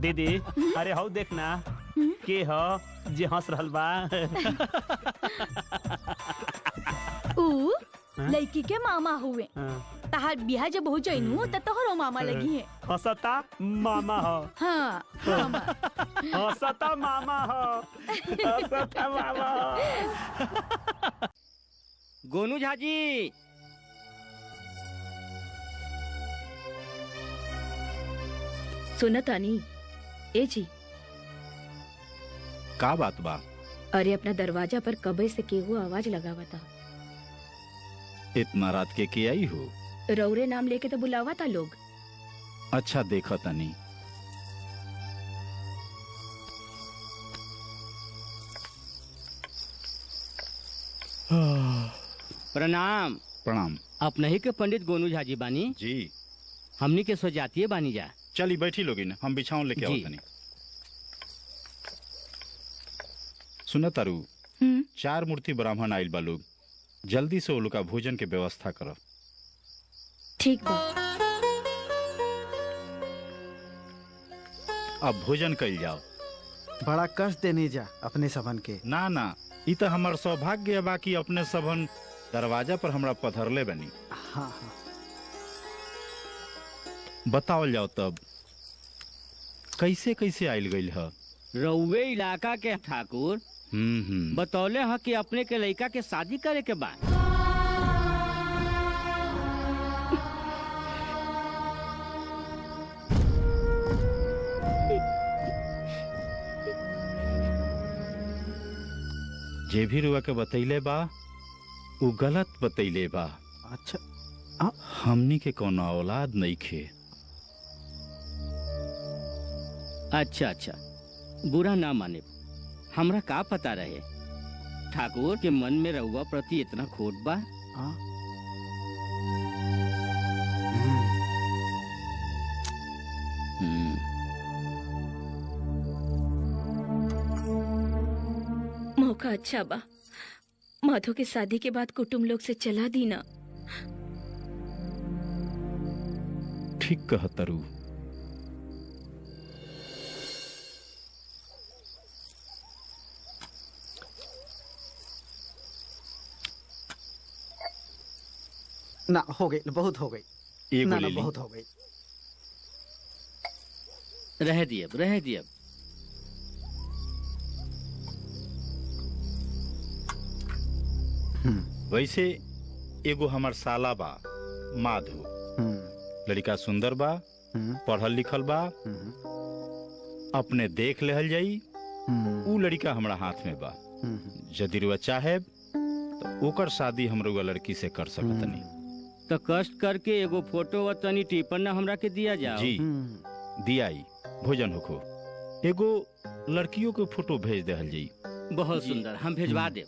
दीदी अरे हौ देखना के ह जे हंस रहल बा। ऊ लड़की के मामा हुए। तहार बियाह जब हो जाइनू त तोहरो मामा लगी है। हंसता मामा हो। हाँ मामा। हंसता मामा हो। हंसता मामा हो। गोनू झाजी सुनतानी ए जी का बात बा? अरे अपना दरवाजा पर कबे से केहू आवाज लगावा था। इतना रात के आई हो? रौरे नाम लेके तो बुलावा था लोग। अच्छा देखा तनी। प्रणाम। प्रणाम। अपने ही के पंडित गोनू झाजी बानी जी। हमनी के स्वजातीय बानी जा। चली बैठी लोगी ना, हम बिछाऊं लेके आओ तनी। सुन तारू 4 मूर्ति ब्राह्मण आइल बा लोग, जल्दी से उनका भोजन के व्यवस्था करो। ठीक बा। अब भोजन कइल जाओ। बड़ा कष्ट देने जा अपने सबन के। ना ना ई तो हमार सौभाग्य बा कि अपने सबन दरवाजा पर हमरा पधरले बनी। हाँ हाँ। बताओ जाओ तब कैसे कैसे आइल गइल ह? रउवे इलाका के ठाकुर बतौले ह कि अपने के लड़का के शादी करे के बाद जे भी रुआ के बतैले बा उ गलत बतैले बा। अच्छा हमनी के कोनो औलाद नहीं खे। अच्छा अच्छा बुरा ना माने, हमरा का पता रहे ठाकुर के मन में रउआ प्रति इतना खोट बा। मौका अच्छा बा, माधो के शादी के बाद कुटुंब लोग से चला दी ना। ठीक कह तरु। ना हो गई, बहुत हो गई। ना ना बहुत हो गई। रह दिए रह दिए। वैसे एगो हमार साला बा माधो, लड़का सुंदर बा, पढ़ल लिखल बा, अपने देख लेहल जाई। उ लड़का हमरा हाथ में बा। यदि रुआ चाहे तो ओकर शादी हम रुआ लड़की से कर सकतनी। तो कष्ट करके एगो फोटो व तनी टिप्पण हमरा के दिया जाओ। जी दियाई। भोजन होखो। एगो लड़कियों के फोटो भेज देहल जाई। बहुत सुंदर, हम भेजवा देब।